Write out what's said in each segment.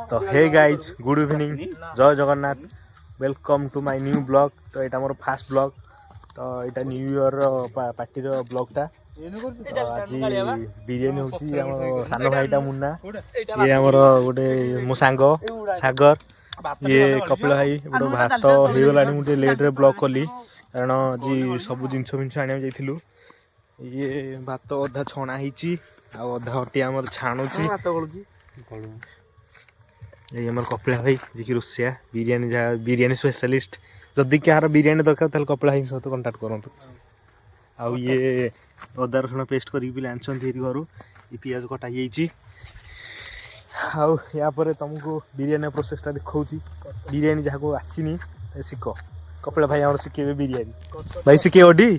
तो hey guys good evening Jai Jagannath welcome to my new blog. तो यहाँ मोर फास्ट ब्लॉग तो यहाँ न्यू इयर पार्टी ब्लॉगटा आज बिरियानी होची सान भाईटा मुन्ना ये आमर गोटे मो सांग सागर ये कपिल भाई गोटे भात हो गला मुझे लेट्रे ब्लॉग कली कारण आज सब जिन जिन आने जाइलु ये भात अधा छणा अधा हटी आमर छाणुची ये आम कपिला भाई जी रोसिया बिरियानी जहाँ बिरियानी स्पेशलिस्ट जदि क्या बिरियानी दरकार ताल कपिला भाई सहित कंटाक्ट करूँ। आउ ये अदा रसुण पेस्ट कर घर ये पियाज कटा आपर तुमको बिरियानी प्रोसेसटा देखा बिरियानी जहाँ को आसनी शिख कपिला भाई आम शिखे बिरियानी भाई शिखे डी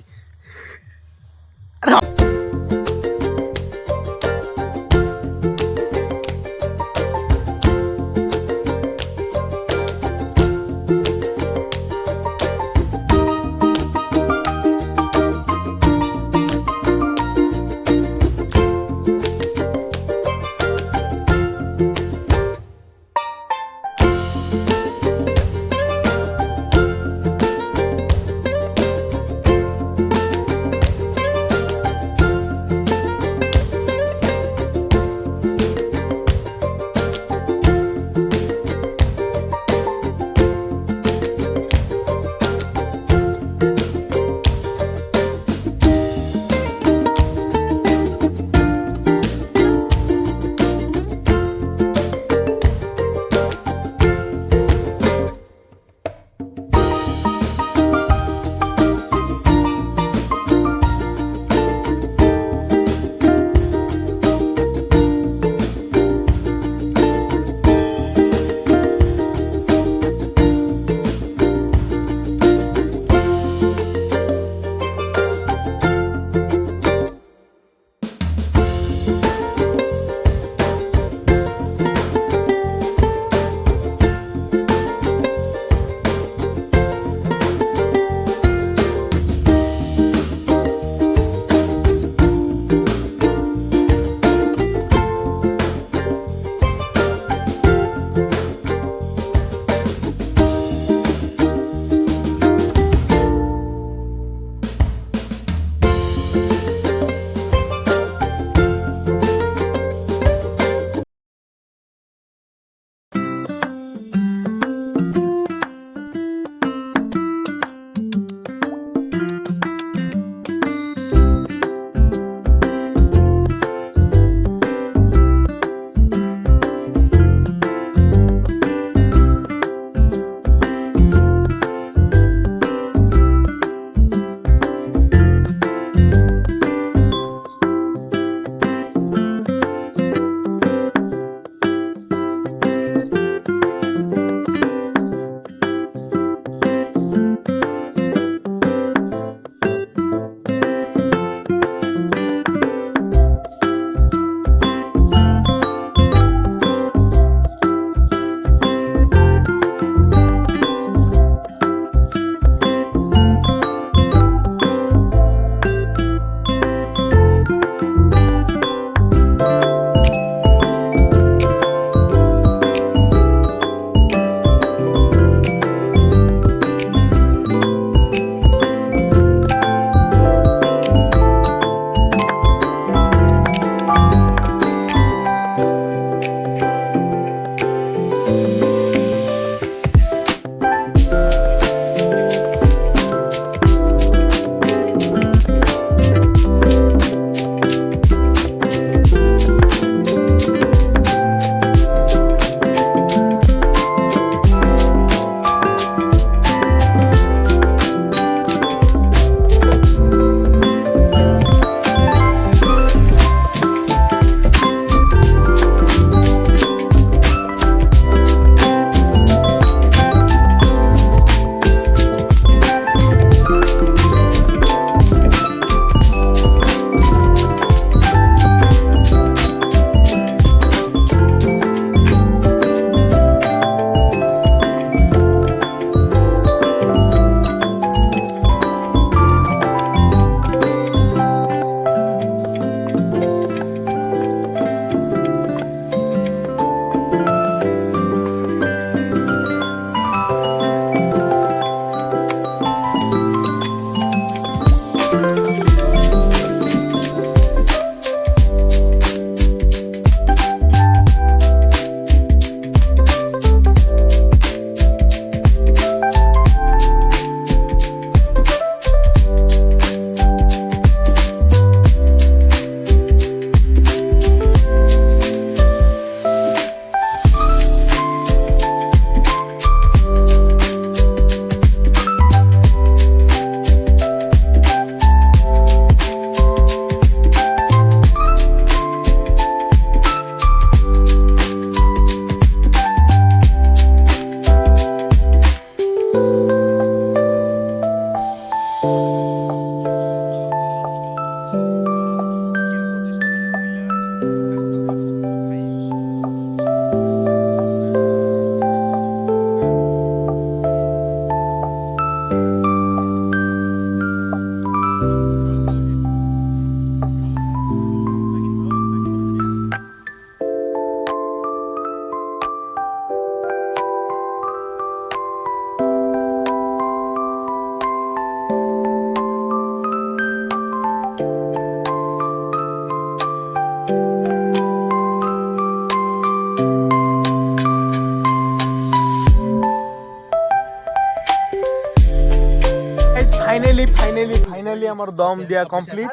फाइनाली हमर दम दिया कंप्लीट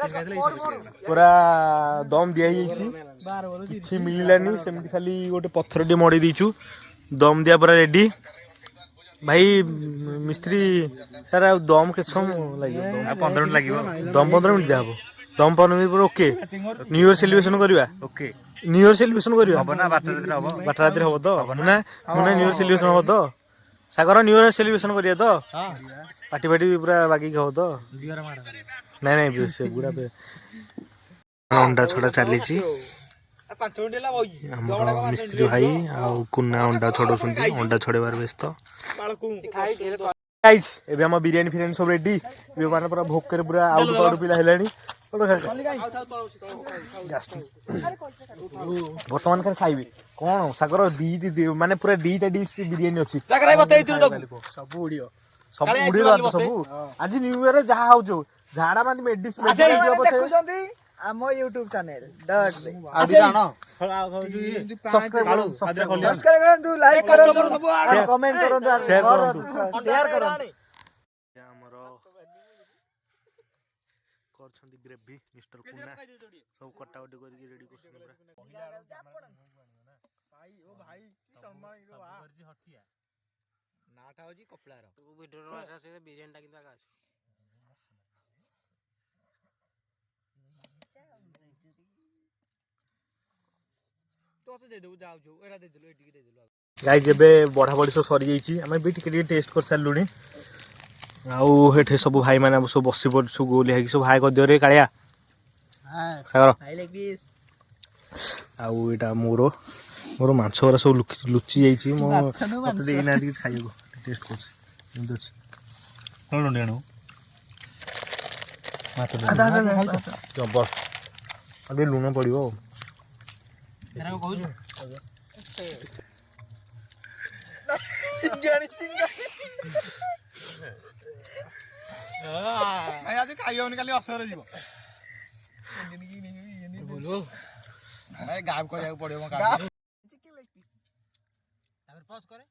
पूरा दम दिया किछि मिललानी सेमती खाली गोटे पत्थरटी मड़ी दीचु दम दिया पूरा रेडी भाई मिस्त्री सर दम के लगे 15 मिनट लगे दम 15 मिनट जाबो दम 15 minute okay new year celebration करवा ओके न्यू ईयर सेलिब्रेशन करवा हबो ना बाटा रात हबो तो ना न्यू ईयर सेलिब्रेशन हबो तो सागर न्यू ईयर सेलिब्रेशन करिया तो पार्टी पार्टी पूरा बाकी खाओ तो नहीं से पूरा अंडा छोड़ा चली मिस्त्री भाई कुना अंडा छोड़ा अंडा छोड़बार व्यस्त गाइस एबे हम बिरयानी फिरयानी सब रेडी एबे माने पूरा भोक करे पूरा आउट पाउट पिला हेलानी बर्तमान कर खाइबे कोन सागर दीटी माने पूरा दीटा डिश बिरयानी अछि सागर बतै दिउ सब उडियो सब उडियो सब आज न्यू ईयर जहा हो जो झाडा माने मेडिसिन देखुछंती हम YouTube चैनल डट पे आज जानो सब्सक्राइब करो तू लाइक करो कमेंट करो शेयर करो हमरो करछंती ग्रेवी मिस्टर कुना सब कटावटी करके रेडी करछन पूरा भाई ओ भाई सम्मान रो हथिया नाटा होजी कपलार तू वीडियो रो आसा से बिरयानी टा किंता आकाश गाइस एबे बढ़ा बढ़ी सब सरी जाइछि हमें भी टिके टेस्ट कर सारलुनी आउ हेठे सब भाई माने सब बसी पड़छु गोली है सब हाय कर दियो रे कालिया हां सागर हाय लाइक दिस आउ एटा मोरो मांस वाला सब लुचि जाइछि मो मते देना कि खाइयो टेस्ट कर इंदो कोन लेनो मातो जबर अबे लूण पड़ियो तेरा को कहू चिंगानी भाई आज खाइयोनी खाली असर जीवो बोलो भाई गाब को जाऊ पड़ियो गाब चिकन लेग पीस तापर पॉज करे